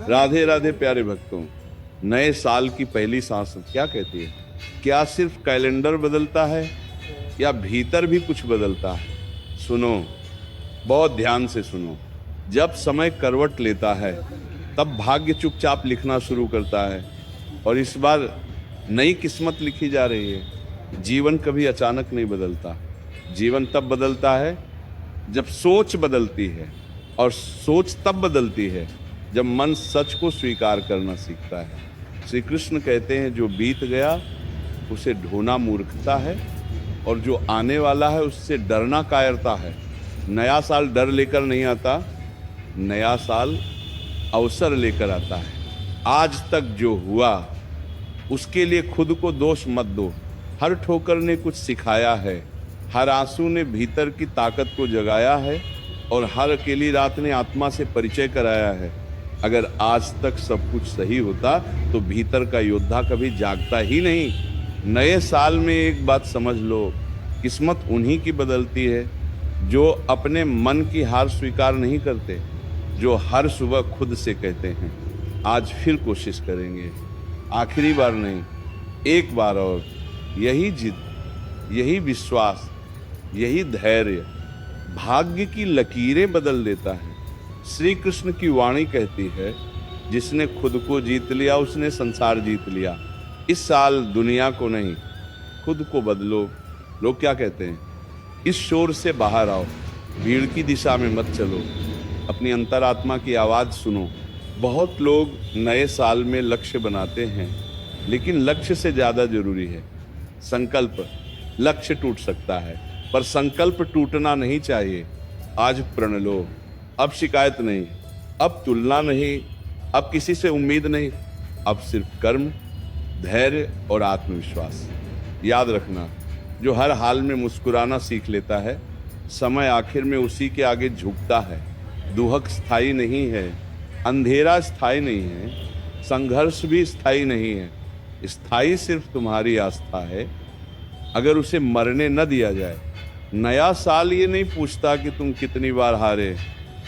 राधे राधे प्यारे भक्तों, नए साल की पहली सांस क्या कहती है? क्या सिर्फ कैलेंडर बदलता है या भीतर भी कुछ बदलता है? सुनो, बहुत ध्यान से सुनो। जब समय करवट लेता है तब भाग्य चुपचाप लिखना शुरू करता है। और इस बार नई किस्मत लिखी जा रही है। जीवन कभी अचानक नहीं बदलता। जीवन तब बदलता है जब सोच बदलती है, और सोच तब बदलती है जब मन सच को स्वीकार करना सीखता है। श्री कृष्ण कहते हैं, जो बीत गया उसे ढोना मूर्खता है, और जो आने वाला है उससे डरना कायरता है। नया साल डर लेकर नहीं आता, नया साल अवसर लेकर आता है। आज तक जो हुआ उसके लिए खुद को दोष मत दो। हर ठोकर ने कुछ सिखाया है, हर आंसू ने भीतर की ताकत को जगाया है, और हर अकेली रात ने आत्मा से परिचय कराया है। अगर आज तक सब कुछ सही होता तो भीतर का योद्धा कभी जागता ही नहीं। नए साल में एक बात समझ लो, किस्मत उन्हीं की बदलती है जो अपने मन की हार स्वीकार नहीं करते, जो हर सुबह खुद से कहते हैं आज फिर कोशिश करेंगे, आखिरी बार नहीं, एक बार और। यही जिद, यही विश्वास, यही धैर्य भाग्य की लकीरें बदल देता है। श्री कृष्ण की वाणी कहती है, जिसने खुद को जीत लिया उसने संसार जीत लिया। इस साल दुनिया को नहीं, खुद को बदलो। लोग क्या कहते हैं? इस शोर से बाहर आओ, भीड़ की दिशा में मत चलो, अपनी अंतरात्मा की आवाज़ सुनो। बहुत लोग नए साल में लक्ष्य बनाते हैं, लेकिन लक्ष्य से ज़्यादा जरूरी है संकल्प। लक्ष्य टूट सकता है पर संकल्प टूटना नहीं चाहिए। आज प्रण लो, अब शिकायत नहीं, अब तुलना नहीं, अब किसी से उम्मीद नहीं, अब सिर्फ कर्म, धैर्य और आत्मविश्वास। याद रखना, जो हर हाल में मुस्कुराना सीख लेता है, समय आखिर में उसी के आगे झुकता है। दुहक स्थायी नहीं है, अंधेरा स्थायी नहीं है, संघर्ष भी स्थायी नहीं है। स्थायी सिर्फ तुम्हारी आस्था है, अगर उसे मरने न दिया जाए। नया साल ये नहीं पूछता कि तुम कितनी बार हारे,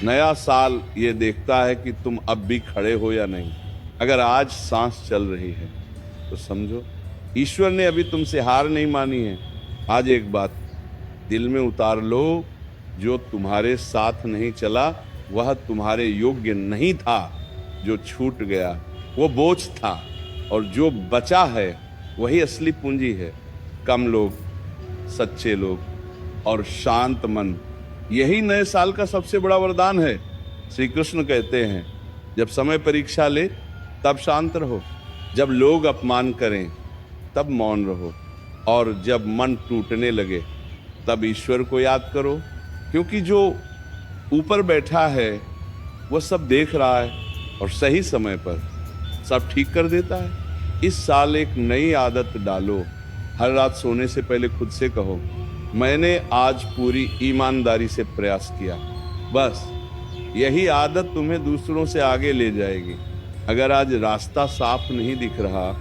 नया साल ये देखता है कि तुम अब भी खड़े हो या नहीं। अगर आज सांस चल रही है तो समझो ईश्वर ने अभी तुमसे हार नहीं मानी है। आज एक बात दिल में उतार लो, जो तुम्हारे साथ नहीं चला वह तुम्हारे योग्य नहीं था। जो छूट गया वो बोझ था, और जो बचा है वही असली पूंजी है। कम लोग, सच्चे लोग और शांत मन, यही नए साल का सबसे बड़ा वरदान है। श्री कृष्ण कहते हैं, जब समय परीक्षा ले तब शांत रहो, जब लोग अपमान करें तब मौन रहो, और जब मन टूटने लगे तब ईश्वर को याद करो, क्योंकि जो ऊपर बैठा है वह सब देख रहा है और सही समय पर सब ठीक कर देता है। इस साल एक नई आदत डालो। हर रात सोने से पहले खुद से कहो, मैंने आज पूरी ईमानदारी से प्रयास किया। बस यही आदत तुम्हें दूसरों से आगे ले जाएगी। अगर आज रास्ता साफ नहीं दिख रहा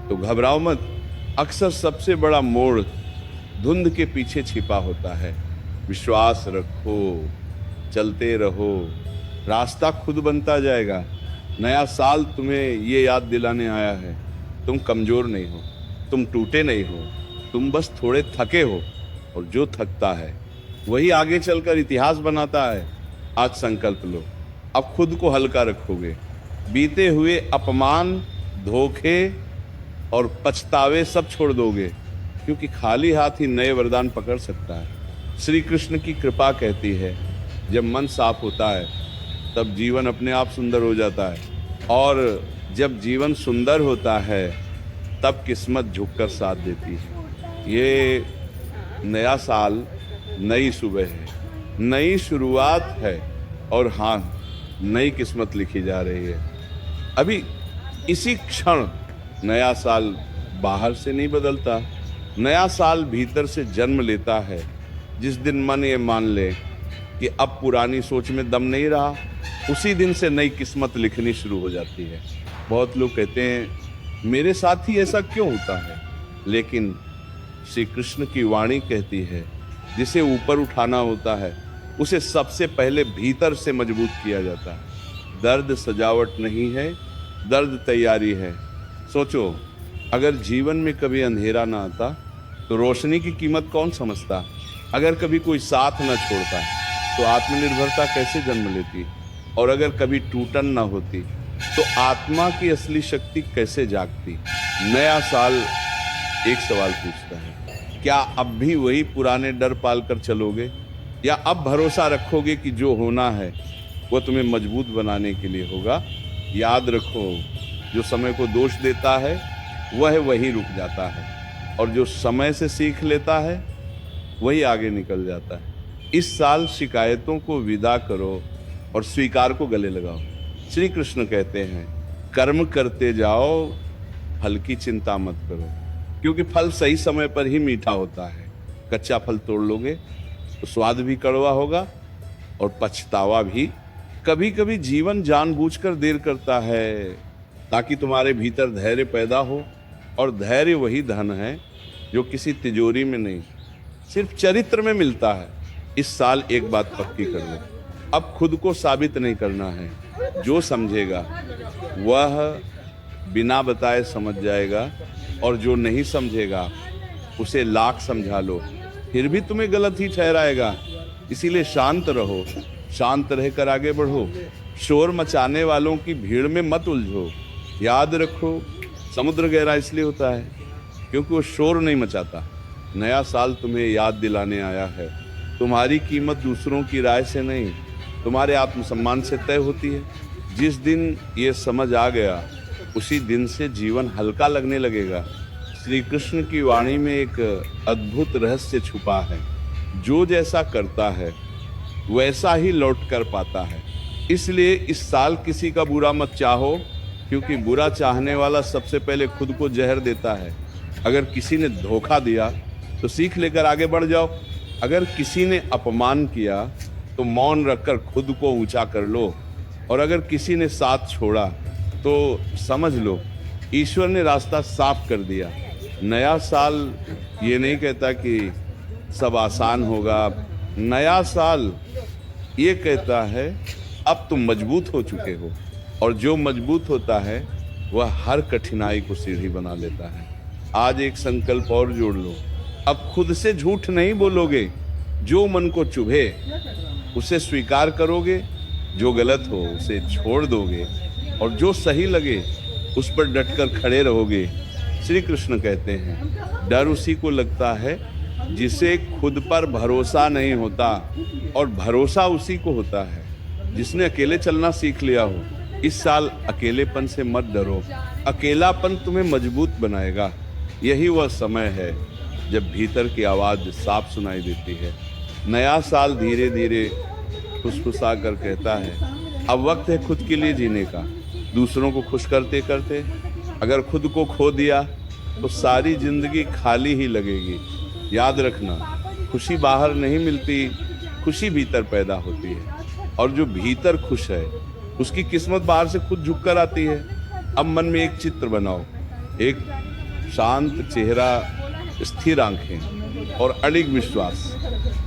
तो घबराओ मत। अक्सर सबसे बड़ा मोड़ धुंध के पीछे छिपा होता है। विश्वास रखो, चलते रहो, रास्ता खुद बनता जाएगा। नया साल तुम्हें ये याद दिलाने आया है, तुम कमजोर नहीं हो, तुम टूटे नहीं हो, तुम बस थोड़े थके हो, और जो थकता है वही आगे चलकर इतिहास बनाता है। आज संकल्प लो, अब खुद को हल्का रखोगे। बीते हुए अपमान, धोखे और पछतावे सब छोड़ दोगे, क्योंकि खाली हाथ ही नए वरदान पकड़ सकता है। श्री कृष्ण की कृपा कहती है, जब मन साफ होता है तब जीवन अपने आप सुंदर हो जाता है, और जब जीवन सुंदर होता है तब किस्मत झुककर साथ देती है। ये नया साल नई सुबह है, नई शुरुआत है, और हाँ, नई किस्मत लिखी जा रही है। अभी इसी क्षण नया साल बाहर से नहीं बदलता, नया साल भीतर से जन्म लेता है। जिस दिन मन ये मान ले कि अब पुरानी सोच में दम नहीं रहा, उसी दिन से नई किस्मत लिखनी शुरू हो जाती है। बहुत लोग कहते हैं, मेरे साथ ही ऐसा क्यों होता है? लेकिन श्री कृष्ण की वाणी कहती है, जिसे ऊपर उठाना होता है उसे सबसे पहले भीतर से मजबूत किया जाता है। दर्द सजावट नहीं है, दर्द तैयारी है। सोचो, अगर जीवन में कभी अंधेरा ना आता तो रोशनी की कीमत कौन समझता? अगर कभी कोई साथ न छोड़ता तो आत्मनिर्भरता कैसे जन्म लेती? और अगर कभी टूटन न होती तो आत्मा की असली शक्ति कैसे जागती? नया साल एक सवाल पूछता है, क्या अब भी वही पुराने डर पाल कर चलोगे, या अब भरोसा रखोगे कि जो होना है वो तुम्हें मजबूत बनाने के लिए होगा? याद रखो, जो समय को दोष देता है वह वहीं रुक जाता है, और जो समय से सीख लेता है वही आगे निकल जाता है। इस साल शिकायतों को विदा करो और स्वीकार को गले लगाओ। श्री कृष्ण कहते हैं, कर्म करते जाओ, फल की चिंता मत करो, क्योंकि फल सही समय पर ही मीठा होता है। कच्चा फल तोड़ लोगे तो स्वाद भी कड़वा होगा और पछतावा भी। कभी कभी जीवन जानबूझकर देर करता है ताकि तुम्हारे भीतर धैर्य पैदा हो, और धैर्य वही धन है जो किसी तिजोरी में नहीं, सिर्फ चरित्र में मिलता है। इस साल एक बात पक्की कर लो, अब खुद को साबित नहीं करना है। जो समझेगा वह बिना बताए समझ जाएगा, और जो नहीं समझेगा उसे लाख समझा लो फिर भी तुम्हें गलत ही ठहराएगा। इसीलिए शांत रहो, शांत रहकर आगे बढ़ो। शोर मचाने वालों की भीड़ में मत उलझो। याद रखो, समुद्र गहरा इसलिए होता है क्योंकि वो शोर नहीं मचाता। नया साल तुम्हें याद दिलाने आया है, तुम्हारी कीमत दूसरों की राय से नहीं, तुम्हारे आत्मसम्मान से तय होती है। जिस दिन ये समझ आ गया उसी दिन से जीवन हल्का लगने लगेगा। श्री कृष्ण की वाणी में एक अद्भुत रहस्य छुपा है, जो जैसा करता है वैसा ही लौट कर पाता है। इसलिए इस साल किसी का बुरा मत चाहो, क्योंकि बुरा चाहने वाला सबसे पहले खुद को जहर देता है। अगर किसी ने धोखा दिया तो सीख लेकर आगे बढ़ जाओ। अगर किसी ने अपमान किया तो मौन रखकर खुद को ऊंचा कर लो, और अगर किसी ने साथ छोड़ा तो समझ लो ईश्वर ने रास्ता साफ कर दिया। नया साल ये नहीं कहता कि सब आसान होगा। नया साल ये कहता है अब तुम मजबूत हो चुके हो, और जो मजबूत होता है वह हर कठिनाई को सीढ़ी बना लेता है। आज एक संकल्प और जोड़ लो, अब खुद से झूठ नहीं बोलोगे। जो मन को चुभे उसे स्वीकार करोगे, जो गलत हो उसे छोड़ दोगे, और जो सही लगे उस पर डटकर खड़े रहोगे। श्री कृष्ण कहते हैं, डर उसी को लगता है जिसे खुद पर भरोसा नहीं होता, और भरोसा उसी को होता है जिसने अकेले चलना सीख लिया हो। इस साल अकेलेपन से मत डरो, अकेलापन तुम्हें मजबूत बनाएगा। यही वह समय है जब भीतर की आवाज़ साफ सुनाई देती है। नया साल धीरे धीरे फुसफुसा कर कहता है, अब वक्त है खुद के लिए जीने का, दूसरों को खुश करते करते। अगर खुद को खो दिया तो सारी जिंदगी खाली ही लगेगी। याद रखना, खुशी बाहर नहीं मिलती, खुशी भीतर पैदा होती है, और जो भीतर खुश है उसकी किस्मत बाहर से खुद झुक कर आती है। अब मन में एक चित्र बनाओ, एक शांत चेहरा, स्थिर आंखें और अडिग विश्वास।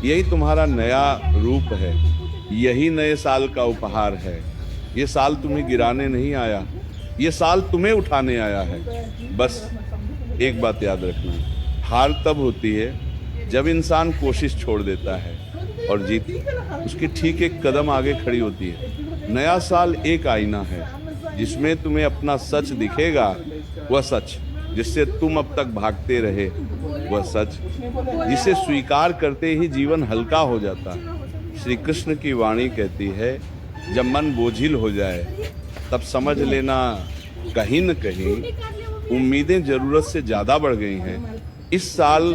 यही तुम्हारा नया रूप है, यही नए साल का उपहार है। ये साल तुम्हें गिराने नहीं आया, ये साल तुम्हें उठाने आया है। बस एक बात याद रखना, हार तब होती है जब इंसान कोशिश छोड़ देता है, और जीत उसके ठीक एक कदम आगे खड़ी होती है। नया साल एक आईना है जिसमें तुम्हें अपना सच दिखेगा, वह सच जिससे तुम अब तक भागते रहे, वह सच जिसे स्वीकार करते ही जीवन हल्का हो जाता है। श्री कृष्ण की वाणी कहती है, जब मन बोझिल हो जाए तब समझ लेना कहीं न कहीं उम्मीदें ज़रूरत से ज़्यादा बढ़ गई हैं। इस साल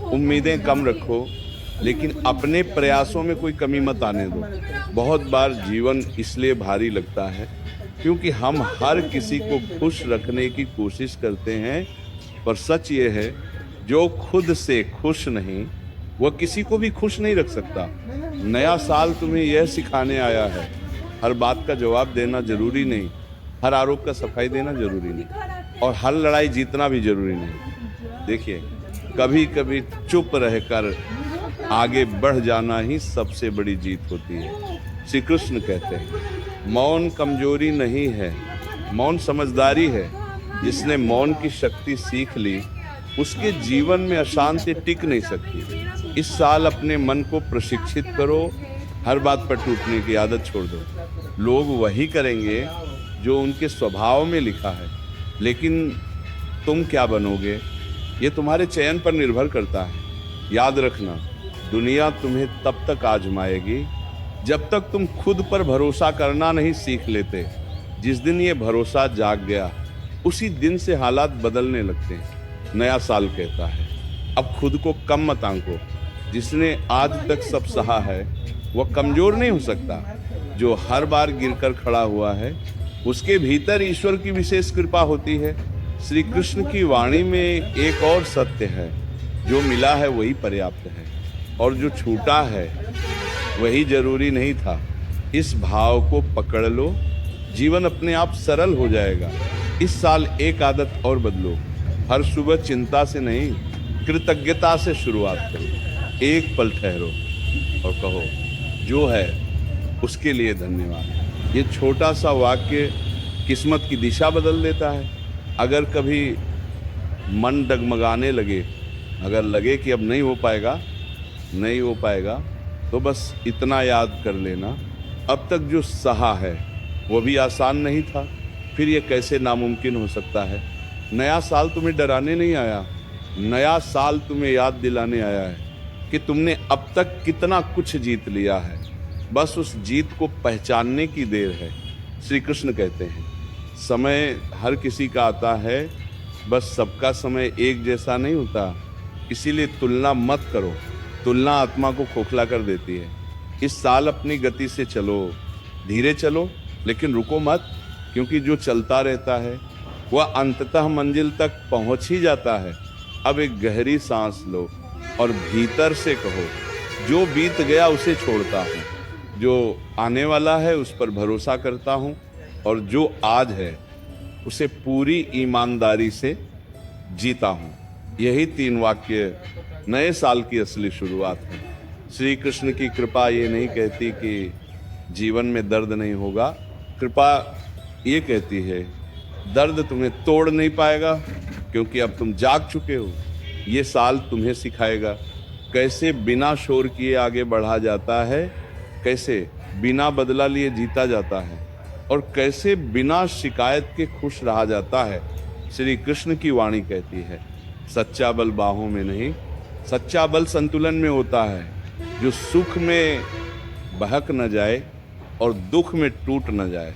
उम्मीदें कम रखो, लेकिन अपने प्रयासों में कोई कमी मत आने दो। बहुत बार जीवन इसलिए भारी लगता है क्योंकि हम हर किसी को खुश रखने की कोशिश करते हैं, पर सच ये है, जो खुद से खुश नहीं वह किसी को भी खुश नहीं रख सकता। नया साल तुम्हें यह सिखाने आया है, हर बात का जवाब देना जरूरी नहीं, हर आरोप का सफाई देना जरूरी नहीं, और हर लड़ाई जीतना भी जरूरी नहीं। देखिए, कभी कभी चुप रहकर आगे बढ़ जाना ही सबसे बड़ी जीत होती है। श्री कृष्ण कहते हैं, मौन कमजोरी नहीं है, मौन समझदारी है। जिसने मौन की शक्ति सीख ली, उसके जीवन में अशांति टिक नहीं सकती। इस साल अपने मन को प्रशिक्षित करो, हर बात पर टूटने की आदत छोड़ दो। लोग वही करेंगे जो उनके स्वभाव में लिखा है, लेकिन तुम क्या बनोगे ये तुम्हारे चयन पर निर्भर करता है। याद रखना, दुनिया तुम्हें तब तक आजमाएगी जब तक तुम खुद पर भरोसा करना नहीं सीख लेते। जिस दिन ये भरोसा जाग गया, उसी दिन से हालात बदलने लगते हैं। नया साल कहता है, अब खुद को कम मत आंको। जिसने आज तक सब सहा है वह कमजोर नहीं हो सकता। जो हर बार गिरकर खड़ा हुआ है, उसके भीतर ईश्वर की विशेष कृपा होती है। श्री कृष्ण की वाणी में एक और सत्य है, जो मिला है वही पर्याप्त है, और जो छूटा है वही जरूरी नहीं था। इस भाव को पकड़ लो, जीवन अपने आप सरल हो जाएगा। इस साल एक आदत और बदलो, हर सुबह चिंता से नहीं, कृतज्ञता से शुरुआत करो। एक पल ठहरो और कहो, जो है उसके लिए धन्यवाद। ये छोटा सा वाक्य किस्मत की दिशा बदल देता है। अगर कभी मन डगमगाने लगे, अगर लगे कि अब नहीं हो पाएगा, तो बस इतना याद कर लेना, अब तक जो सहा है वो भी आसान नहीं था, फिर ये कैसे नामुमकिन हो सकता है। नया साल तुम्हें डराने नहीं आया, नया साल तुम्हें याद दिलाने आया है कि तुमने अब तक कितना कुछ जीत लिया है। बस उस जीत को पहचानने की देर है। श्री कृष्ण कहते हैं, समय हर किसी का आता है, बस सबका समय एक जैसा नहीं होता। इसीलिए तुलना मत करो, तुलना आत्मा को खोखला कर देती है। इस साल अपनी गति से चलो, धीरे चलो लेकिन रुको मत, क्योंकि जो चलता रहता है वह अंततः मंजिल तक पहुंच ही जाता है। अब एक गहरी सांस लो और भीतर से कहो, जो बीत गया उसे छोड़ता हूँ, जो आने वाला है उस पर भरोसा करता हूँ, और जो आज है उसे पूरी ईमानदारी से जीता हूँ। यही 3 वाक्य नए साल की असली शुरुआत है। श्री कृष्ण की कृपा ये नहीं कहती कि जीवन में दर्द नहीं होगा, कृपा ये कहती है दर्द तुम्हें तोड़ नहीं पाएगा, क्योंकि अब तुम जाग चुके हो। ये साल तुम्हें सिखाएगा कैसे बिना शोर किए आगे बढ़ा जाता है, कैसे बिना बदला लिए जीता जाता है, और कैसे बिना शिकायत के खुश रहा जाता है। श्री कृष्ण की वाणी कहती है, सच्चा बल बाहों में नहीं, सच्चा बल संतुलन में होता है। जो सुख में बहक न जाए और दुख में टूट न जाए,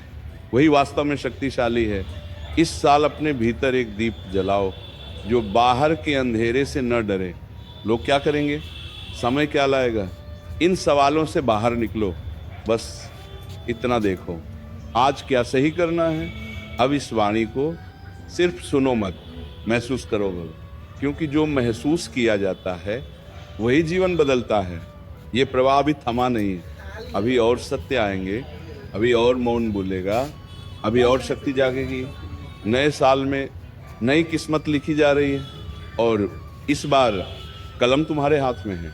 वही वास्तव में शक्तिशाली है। इस साल अपने भीतर एक दीप जलाओ, जो बाहर के अंधेरे से न डरे। लोग क्या करेंगे, समय क्या लाएगा, इन सवालों से बाहर निकलो। बस इतना देखो, आज क्या सही करना है। अब इस वाणी को सिर्फ सुनो मत, महसूस करो। क्योंकि जो महसूस किया जाता है वही जीवन बदलता है। ये प्रवाह अभी थमा नहीं है, अभी और सत्य आएंगे, अभी और मौन बोलेगा, अभी और शक्ति जागेगी। नए साल में नई किस्मत लिखी जा रही है, और इस बार कलम तुम्हारे हाथ में है।